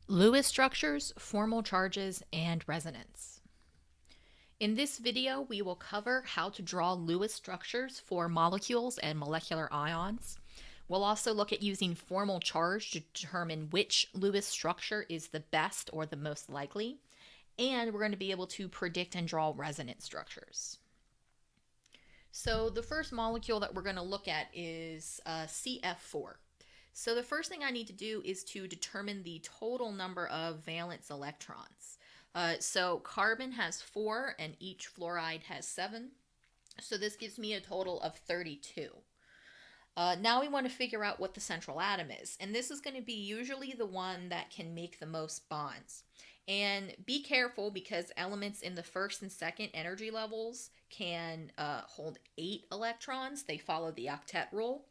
Lewis structures, formal charges, and resonance. In this video, we will cover how to draw Lewis structures for molecules and molecular ions. We'll also look at using formal charge to determine which Lewis structure is the best or the most likely. And we're going to be able to predict and draw resonance structures. So the first molecule that we're going to look at is CF4. So the first thing I need to do is to determine the total number of valence electrons. So carbon has 4 and each fluoride has 7. So this gives me a total of 32. Now we want to figure out what the central atom is. And this is going to be usually the one that can make the most bonds. And be careful because elements in the first and second energy levels can hold 8 electrons. They follow the octet rule.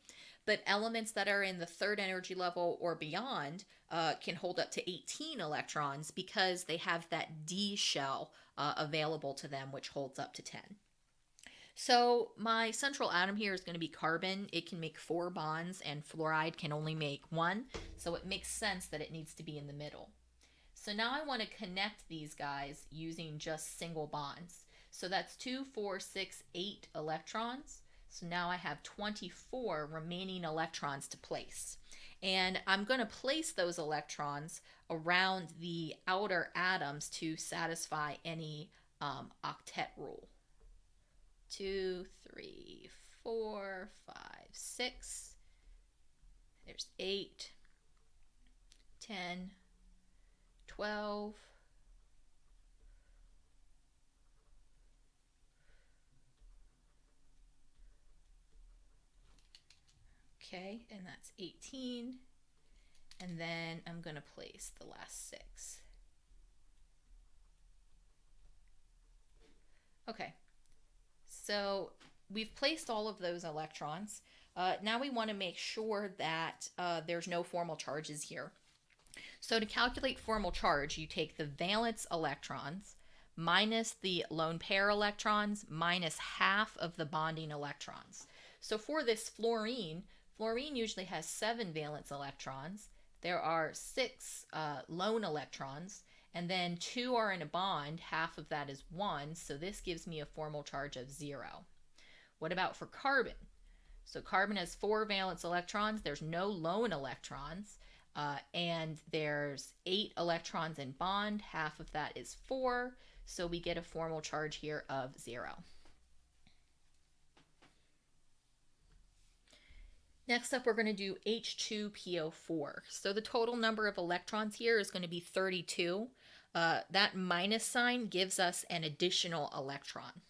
But elements that are in the third energy level or beyond can hold up to 18 electrons because they have that D shell available to them, which holds up to 10. So my central atom here is going to be carbon. It can make 4 bonds and fluoride can only make 1. So it makes sense that it needs to be in the middle. So now I want to connect these guys using just single bonds. So that's 2, 4, 6, 8 electrons. So now I have 24 remaining electrons to place. And I'm going to place those electrons around the outer atoms to satisfy any octet rule. 2, 3, 4, 5, 6. There's 8, 10, 12. Okay, and that's 18. And then I'm going to place the last 6. Okay, so we've placed all of those electrons. Now we want to make sure that there's no formal charges here. So to calculate formal charge, you take the valence electrons minus the lone pair electrons minus half of the bonding electrons. So for this fluorine usually has 7 valence electrons. There are 6 lone electrons, and then 2 are in a bond. Half of that is 1, so this gives me a formal charge of 0. What about for carbon? So carbon has 4 valence electrons. There's no lone electrons. And there's 8 electrons in bond. Half of that is 4. So we get a formal charge here of 0. Next up, we're going to do H2PO4. So the total number of electrons here is going to be 32. That minus sign gives us an additional electron.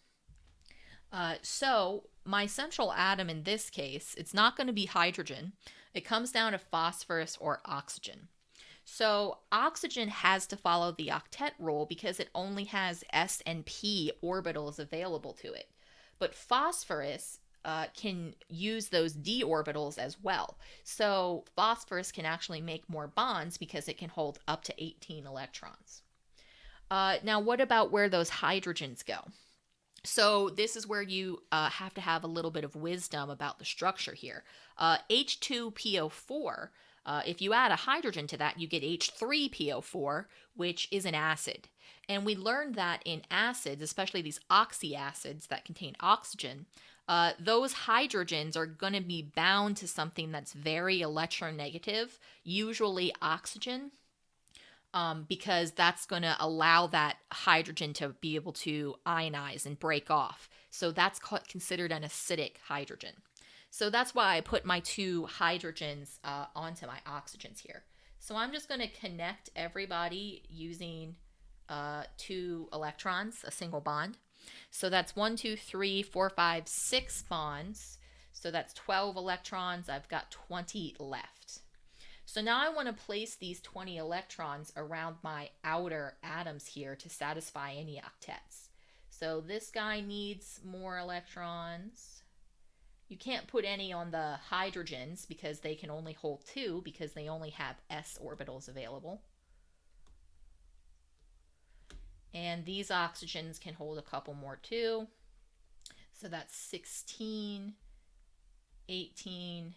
So my central atom in this case, it's not going to be hydrogen. It comes down to phosphorus or oxygen. So oxygen has to follow the octet rule because it only has S and P orbitals available to it. But phosphorus can use those D orbitals as well. So phosphorus can actually make more bonds because it can hold up to 18 electrons. Now, what about where those hydrogens go? So this is where you have to have a little bit of wisdom about the structure here. H2PO4, if you add a hydrogen to that, you get H3PO4, which is an acid. And we learned that in acids, especially these oxyacids that contain oxygen, those hydrogens are going to be bound to something that's very electronegative, usually oxygen. Because that's going to allow that hydrogen to be able to ionize and break off. So that's considered an acidic hydrogen. So that's why I put my 2 hydrogens onto my oxygens here. So I'm just going to connect everybody using 2 electrons, a single bond. So that's 1, 2, 3, 4, 5, 6 bonds. So that's 12 electrons. I've got 20 left. So now I want to place these 20 electrons around my outer atoms here to satisfy any octets. So this guy needs more electrons. You can't put any on the hydrogens because they can only hold 2 because they only have S orbitals available. And these oxygens can hold a couple more too. So that's 16, 18,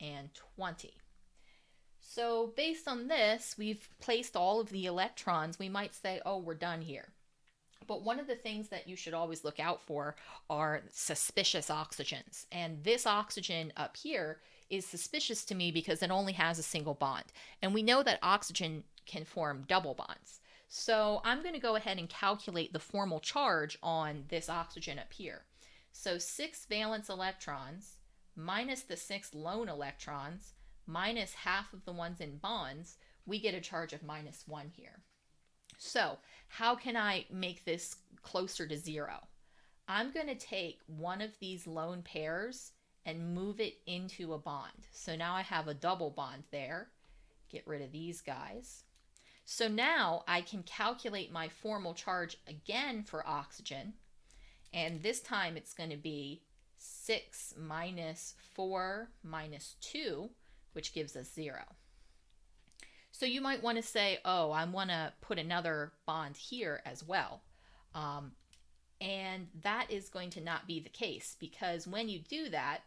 and 20. So based on this, we've placed all of the electrons. We might say, oh, we're done here. But one of the things that you should always look out for are suspicious oxygens. And this oxygen up here is suspicious to me because it only has a single bond. And we know that oxygen can form double bonds. So I'm going to go ahead and calculate the formal charge on this oxygen up here. So 6 valence electrons minus the 6 lone electrons minus half of the ones in bonds, we get a charge of -1 here. So how can I make this closer to 0? I'm going to take one of these lone pairs and move it into a bond. So now I have a double bond there. Get rid of these guys. So now I can calculate my formal charge again for oxygen. And this time it's going to be 6 minus 4 minus 2, which gives us 0. So you might want to say, oh, I want to put another bond here as well. And that is going to not be the case, because when you do that,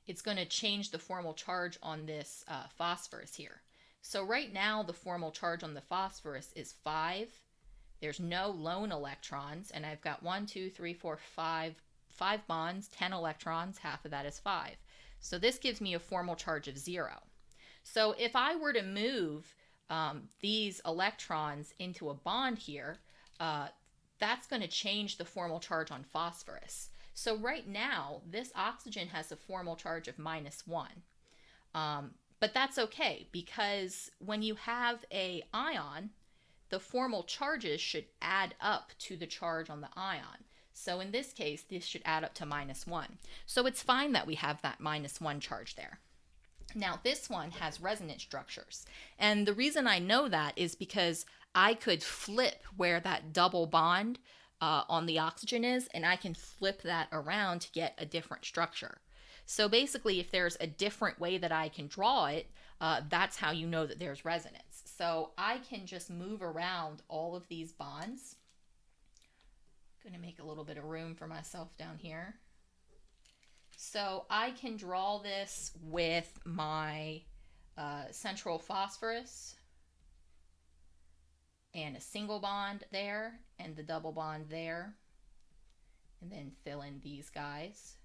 it's going to change the formal charge on this phosphorus here. So right now the formal charge on the phosphorus is 5. There's no lone electrons, and I've got 1, 2, 3, 4, 5 bonds, 10 electrons, half of that is 5. So this gives me a formal charge of 0. So if I were to move these electrons into a bond here, that's going to change the formal charge on phosphorus. So right now, this oxygen has a formal charge of -1. But that's okay, because when you have an ion, the formal charges should add up to the charge on the ion. So in this case, this should add up to -1. So it's fine that we have that -1 charge there. Now this one has resonance structures. And the reason I know that is because I could flip where that double bond on the oxygen is, and I can flip that around to get a different structure. So basically, if there's a different way that I can draw it, that's how you know that there's resonance. So I can just move around all of these bonds. I'm going to make a little bit of room for myself down here. So I can draw this with my central phosphorus and a single bond there and the double bond there, and then fill in these guys.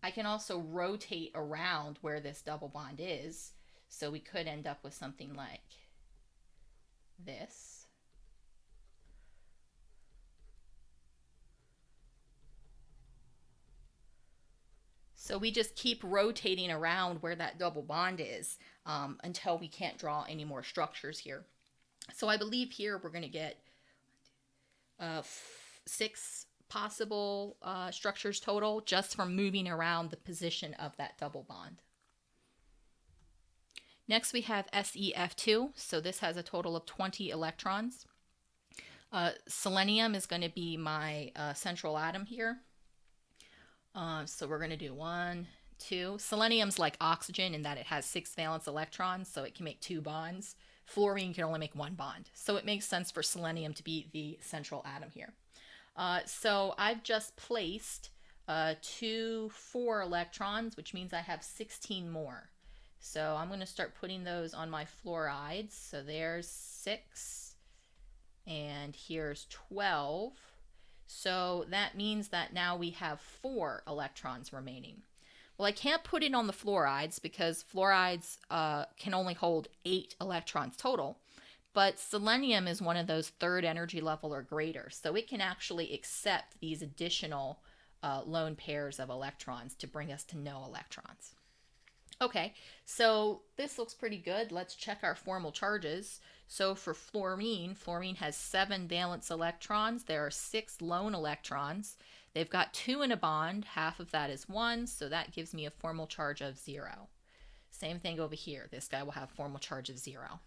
I can also rotate around where this double bond is, so we could end up with something like this. So we just keep rotating around where that double bond is until we can't draw any more structures here. So I believe here we're going to get 6 possible structures total just from moving around the position of that double bond. Next we have SeF2. So this has a total of 20 electrons. Selenium is going to be my central atom here. So we're going to do 1, 2. Selenium's like oxygen in that it has 6 valence electrons, so it can make 2 bonds. Fluorine can only make 1 bond. So it makes sense for selenium to be the central atom here. So I've just placed 2 4 electrons, which means I have 16 more. So I'm going to start putting those on my fluorides. So there's 6, and here's 12. So that means that now we have 4 electrons remaining. Well, I can't put it on the fluorides because fluorides can only hold 8 electrons total. But selenium is one of those 3rd energy level or greater. So it can actually accept these additional lone pairs of electrons to bring us to no electrons. Okay, so this looks pretty good. Let's check our formal charges. So for fluorine, fluorine has 7 valence electrons. There are 6 lone electrons. They've got 2 in a bond. Half of that is 1, so that gives me a formal charge of 0. Same thing over here. This guy will have formal charge of 0.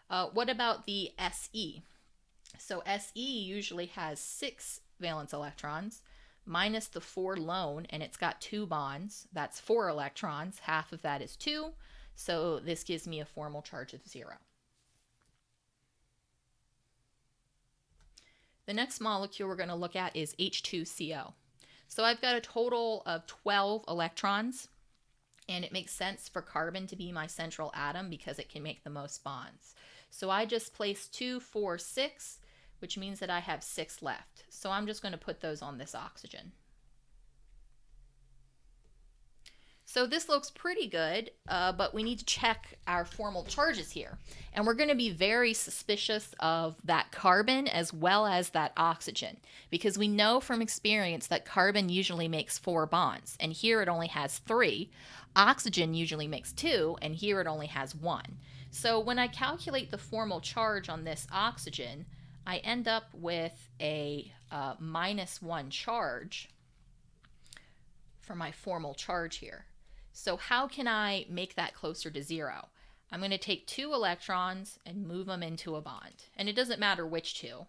What about the Se? So Se usually has 6 valence electrons minus the 4 lone, and it's got 2 bonds. That's 4 electrons. Half of that is 2, so this gives me a formal charge of 0. The next molecule we're going to look at is H2CO. So I've got a total of 12 electrons. And it makes sense for carbon to be my central atom because it can make the most bonds. So I just placed 2, 4, 6, which means that I have 6 left. So I'm just going to put those on this oxygen. So this looks pretty good, but we need to check our formal charges here. And we're going to be very suspicious of that carbon as well as that oxygen, because we know from experience that carbon usually makes 4 bonds, and here it only has 3. Oxygen usually makes 2, and here it only has 1. So when I calculate the formal charge on this oxygen, I end up with a -1 charge for my formal charge here. So how can I make that closer to 0? I'm going to take 2 electrons and move them into a bond. And it doesn't matter which 2,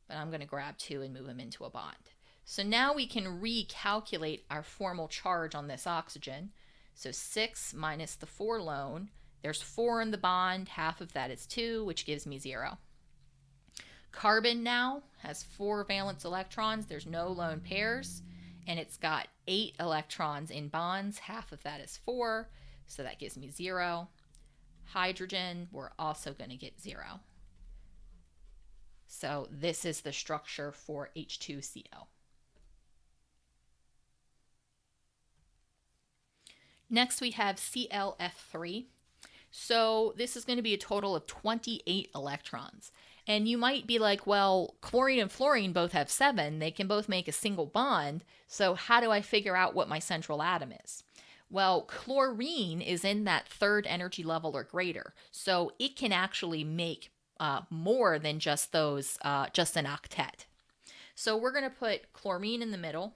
but I'm going to grab 2 and move them into a bond. So now we can recalculate our formal charge on this oxygen. So 6 minus the 4 lone, there's 4 in the bond, half of that is 2, which gives me 0. Carbon now has 4 valence electrons, there's no lone pairs, and it's got 8 electrons in bonds, half of that is 4, so that gives me 0. Hydrogen, we're also going to get 0. So this is the structure for H2CO. Next we have ClF3. So this is going to be a total of 28 electrons. And you might be like, well, chlorine and fluorine both have 7. They can both make a single bond. So how do I figure out what my central atom is? Well, chlorine is in that 3rd energy level or greater. So it can actually make more than just those, just an octet. So we're going to put chlorine in the middle,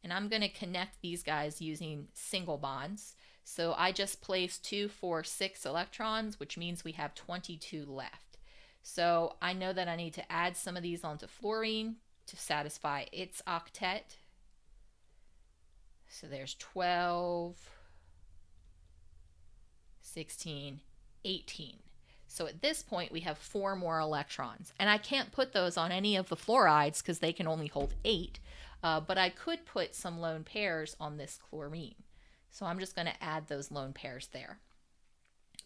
and I'm going to connect these guys using single bonds. So I just placed 2, 4, 6 electrons, which means we have 22 left. So I know that I need to add some of these onto fluorine to satisfy its octet. So there's 12, 16, 18. So at this point we have 4 more electrons. And I can't put those on any of the fluorides because they can only hold 8. But I could put some lone pairs on this chlorine. So I'm just going to add those lone pairs there.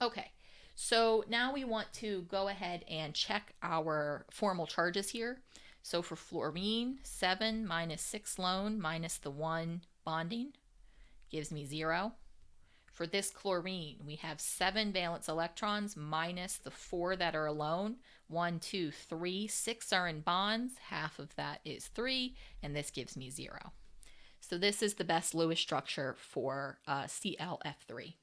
Okay. So now we want to go ahead and check our formal charges here. So for fluorine, 7 minus 6 lone minus the 1 bonding gives me 0. For this chlorine, we have 7 valence electrons minus the 4 that are alone. 1, 2, 3, 6 are in bonds. Half of that is 3, and this gives me 0. So this is the best Lewis structure for ClF3.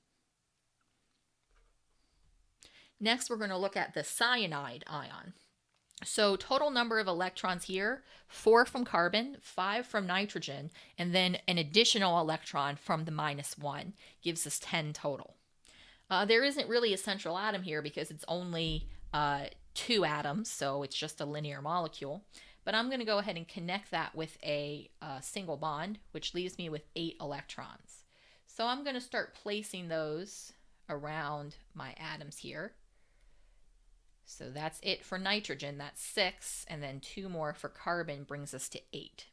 Next, we're going to look at the cyanide ion. So total number of electrons here, 4 from carbon, 5 from nitrogen, and then an additional electron from the -1 gives us 10 total. There isn't really a central atom here because it's only 2 atoms, so it's just a linear molecule. But I'm going to go ahead and connect that with a single bond, which leaves me with 8 electrons. So I'm going to start placing those around my atoms here. So that's it for nitrogen, that's 6, and then 2 more for carbon brings us to 8.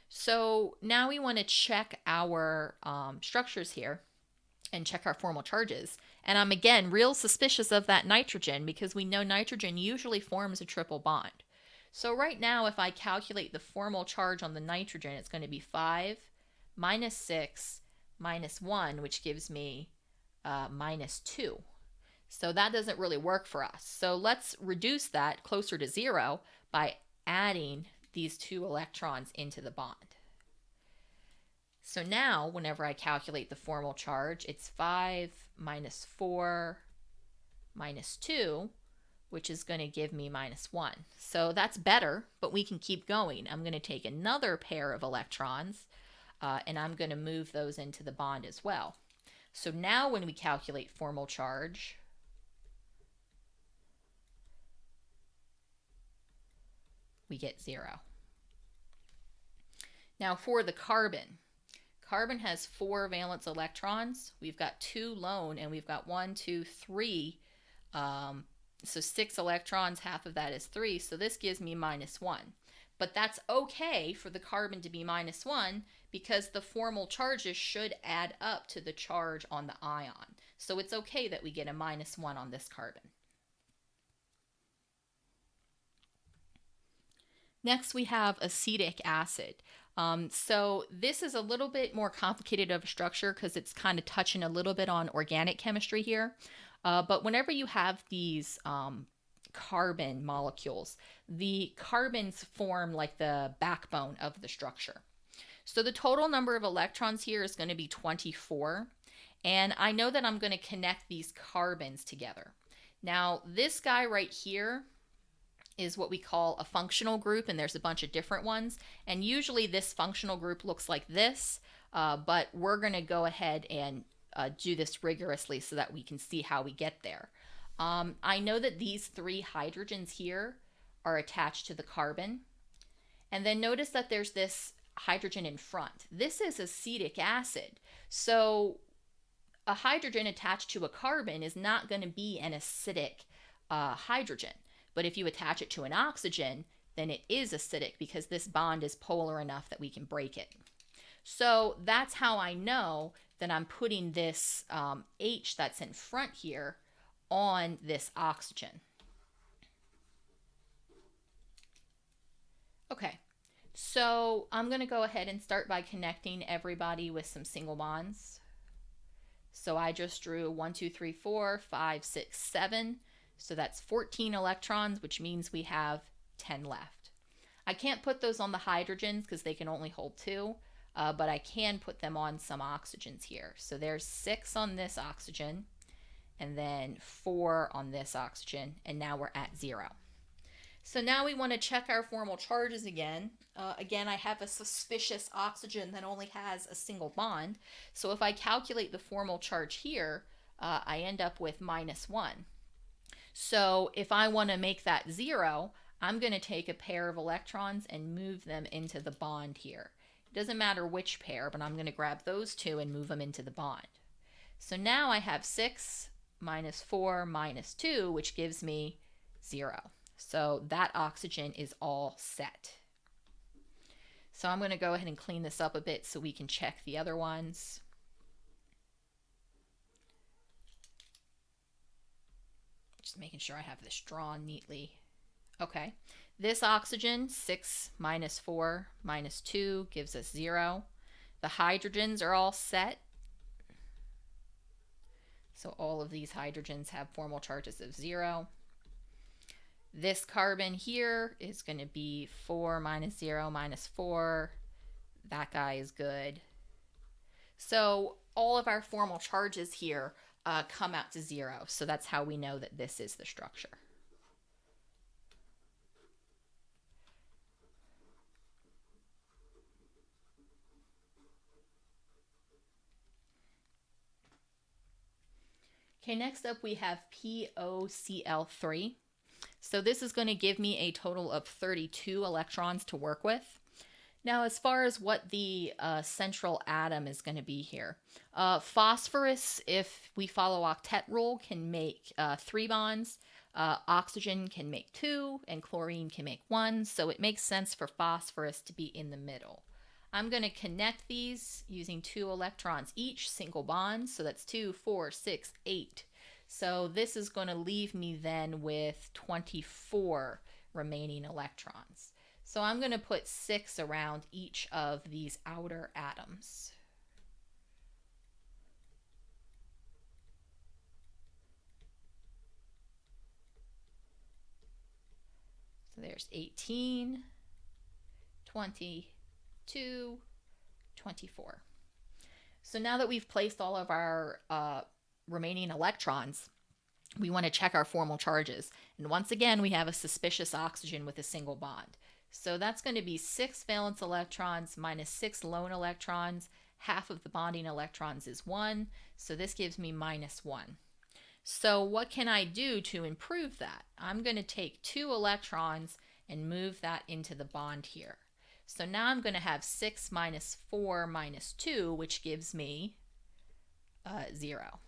So now we want to check our structures here and check our formal charges. And I'm again real suspicious of that nitrogen because we know nitrogen usually forms a triple bond. So right now if I calculate the formal charge on the nitrogen, it's going to be 5 minus 6 minus 1, which gives me -2. So that doesn't really work for us. So let's reduce that closer to 0 by adding these 2 electrons into the bond. So now whenever I calculate the formal charge, it's 5 minus 4 minus 2, which is going to give me -1. So that's better, but we can keep going. I'm going to take another pair of electrons and I'm going to move those into the bond as well. So now when we calculate formal charge, we get 0. Now for the carbon, carbon has 4 valence electrons. We've got 2 lone, and we've got 1, 2, 3. So 6 electrons, half of that is 3. So this gives me -1. But that's okay for the carbon to be -1 because the formal charges should add up to the charge on the ion. So it's okay that we get a -1 on this carbon. Next, we have acetic acid. So this is a little bit more complicated of a structure because it's kind of touching a little bit on organic chemistry here. But whenever you have these carbon molecules, the carbons form like the backbone of the structure. So the total number of electrons here is going to be 24. And I know that I'm going to connect these carbons together. Now, this guy right here is what we call a functional group, and there's a bunch of different ones. And usually this functional group looks like this, but we're going to go ahead and do this rigorously so that we can see how we get there. I know that these 3 hydrogens here are attached to the carbon. And then notice that there's this hydrogen in front. This is acetic acid. So a hydrogen attached to a carbon is not going to be an acidic hydrogen. But if you attach it to an oxygen, then it is acidic because this bond is polar enough that we can break it. So that's how I know that I'm putting this H that's in front here on this oxygen. Okay, so I'm going to go ahead and start by connecting everybody with some single bonds. So I just drew 1, 2, 3, 4, 5, 6, 7. So that's 14 electrons, which means we have 10 left. I can't put those on the hydrogens because they can only hold 2, but I can put them on some oxygens here. So there's 6 on this oxygen, and then 4 on this oxygen, and now we're at 0. So now we want to check our formal charges again. Again, I have a suspicious oxygen that only has a single bond. So if I calculate the formal charge here, I end up with -1. So if I want to make that 0, I'm going to take a pair of electrons and move them into the bond here. It doesn't matter which pair, but I'm going to grab those 2 and move them into the bond. So now I have 6 minus 4 minus 2, which gives me 0. So that oxygen is all set. So I'm going to go ahead and clean this up a bit so we can check the other ones. Just making sure I have this drawn neatly. Okay, this oxygen, 6 minus 4 minus 2 gives us 0. The hydrogens are all set. So all of these hydrogens have formal charges of 0. This carbon here is going to be 4 minus 0 minus 4. That guy is good. So all of our formal charges here come out to 0. So that's how we know that this is the structure. Okay, next up we have POCl3. So this is going to give me a total of 32 electrons to work with. Now, as far as what the central atom is going to be here, phosphorus, if we follow octet rule, can make 3 bonds. Oxygen can make 2, and chlorine can make 1. So it makes sense for phosphorus to be in the middle. I'm going to connect these using 2 electrons each, single bonds. So that's 2, 4, 6, 8. So this is going to leave me then with 24 remaining electrons. So I'm going to put 6 around each of these outer atoms. So there's 18, 22, 24. So now that we've placed all of our remaining electrons, we want to check our formal charges. And once again, we have a suspicious oxygen with a single bond. So that's going to be 6 valence electrons minus 6 lone electrons. Half of the bonding electrons is 1. So this gives me -1. So what can I do to improve that? I'm going to take 2 electrons and move that into the bond here. So now I'm going to have 6 minus 4 minus 2, which gives me 0.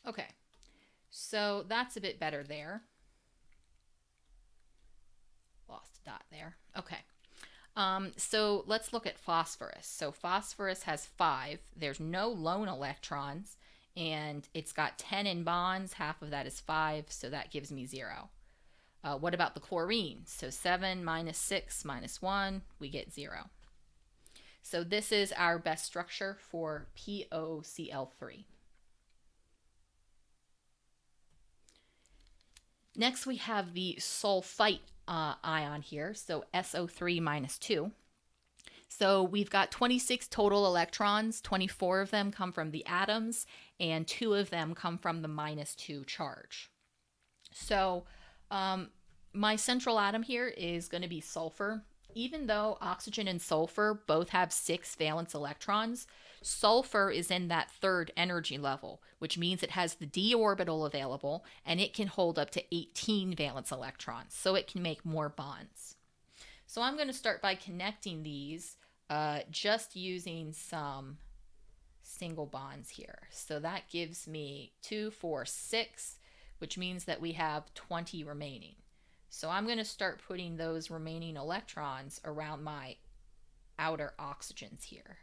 Okay, So that's a bit better there. Lost a dot there. Okay. So let's look at phosphorus. So phosphorus has 5. There's no lone electrons, and it's got 10 in bonds. Half of that is 5, so that gives me 0. What about the chlorine? So 7 minus 6 minus 1, we get 0. So this is our best structure for POCl3. Next we have the sulfite ion here, so SO3 minus 2. So we've got 26 total electrons, 24 of them come from the atoms, and 2 of them come from the minus 2 charge. So my central atom here is going to be sulfur. Even though oxygen and sulfur both have 6 valence electrons, sulfur is in that 3rd energy level, which means it has the d orbital available and it can hold up to 18 valence electrons, so it can make more bonds. So I'm going to start by connecting these just using some single bonds here. So that gives me 2, 4, 6, which means that we have 20 remaining. So I'm going to start putting those remaining electrons around my outer oxygens here.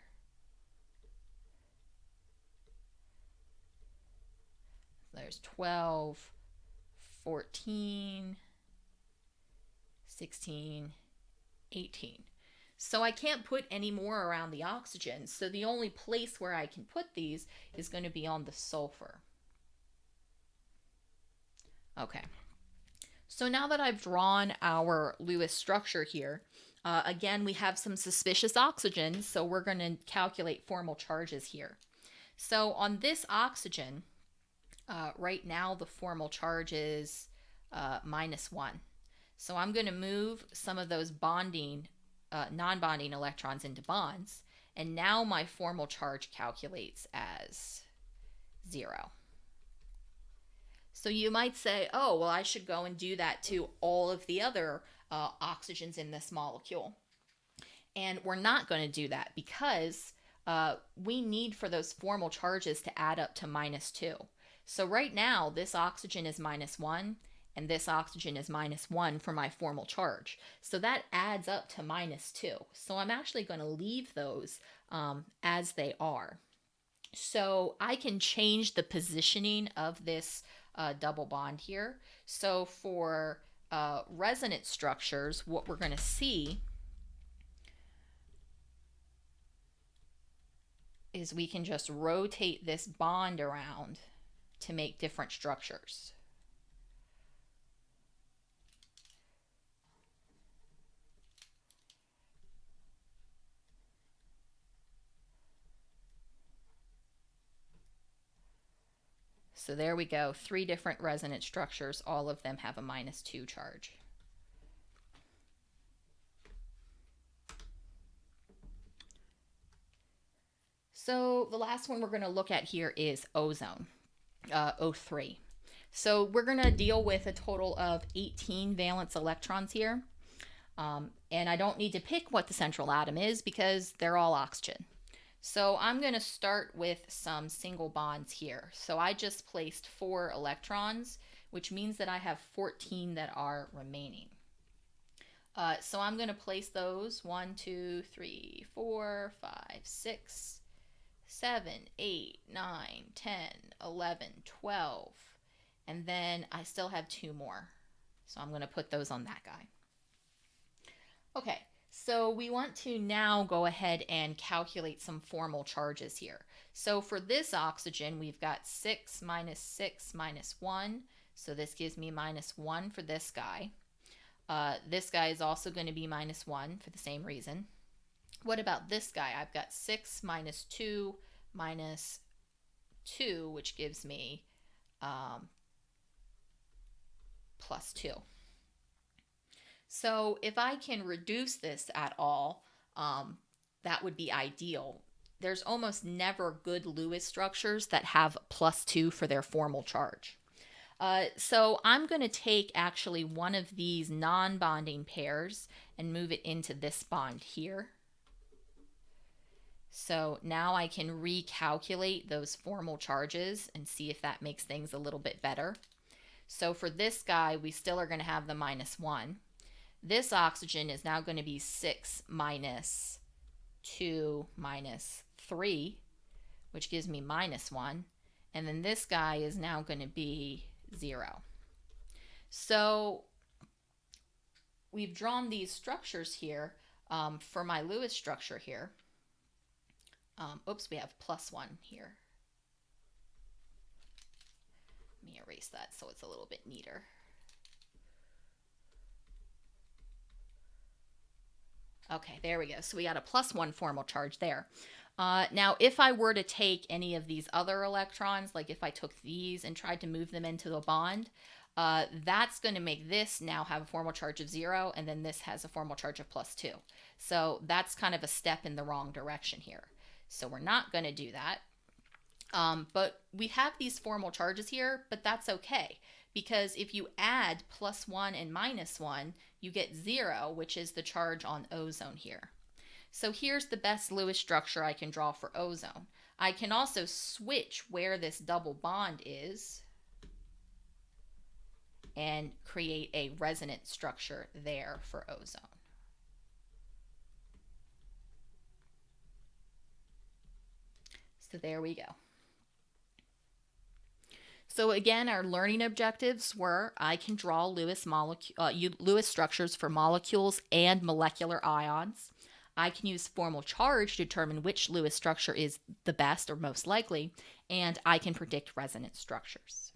There's 12, 14, 16, 18. So I can't put any more around the oxygen, so the only place where I can put these is going to be on the sulfur. Okay. So now that I've drawn our Lewis structure here, again, we have some suspicious oxygens, so we're going to calculate formal charges here. So on this oxygen, right now the formal charge is -1. So I'm going to move some of those bonding, non-bonding electrons into bonds, and now my formal charge calculates as 0. So you might say, oh, well, I should go and do that to all of the other oxygens in this molecule. And we're not going to do that because we need for those formal charges to add up to -2. So right now, this oxygen is -1, and this oxygen is -1 for my formal charge. So that adds up to -2. So I'm actually going to leave those as they are. So I can change the positioning of this double bond here. So for resonance structures, what we're going to see is we can just rotate this bond around to make different structures. So there we go, 3 different resonance structures, all of them have a -2 charge. So the last one we're going to look at here is ozone, O3. So we're going to deal with a total of 18 valence electrons here. And I don't need to pick what the central atom is because they're all oxygen. So I'm going to start with some single bonds here. So I just placed 4 electrons, which means that I have 14 that are remaining. So I'm going to place those 1, 2, 3, 4, 5, 6, 7, 8, 9, 10, 11, 12. And then I still have 2 more. So I'm going to put those on that guy. Okay, so we want to now go ahead and calculate some formal charges here. So for this oxygen, we've got 6 minus 6 minus 1. So this gives me -1 for this guy. This guy is also going to be -1 for the same reason. What about this guy? I've got 6 minus 2 minus 2, which gives me +2. So if I can reduce this at all, that would be ideal. There's almost never good Lewis structures that have +2 for their formal charge. So I'm going to take actually one of these non-bonding pairs and move it into this bond here. So now I can recalculate those formal charges and see if that makes things a little bit better. So for this guy, we still are going to have the -1. This oxygen is now going to be 6 minus 2 minus 3, which gives me -1. And then this guy is now going to be 0. So we've drawn these structures here for my Lewis structure here. Oops, we have +1 here. Let me erase that so it's a little bit neater. Okay, there we go. So we got a +1 formal charge there. Now, if I were to take any of these other electrons, like if I took these and tried to move them into a bond, that's going to make this now have a formal charge of 0, and then this has a formal charge of +2. So that's kind of a step in the wrong direction here. So we're not going to do that. But we have these formal charges here, but that's okay. Because if you add +1 and -1, you get 0, which is the charge on ozone here. So here's the best Lewis structure I can draw for ozone. I can also switch where this double bond is and create a resonance structure there for ozone. So there we go. So again, our learning objectives were I can draw Lewis structures for molecules and molecular ions. I can use formal charge to determine which Lewis structure is the best or most likely, and I can predict resonance structures.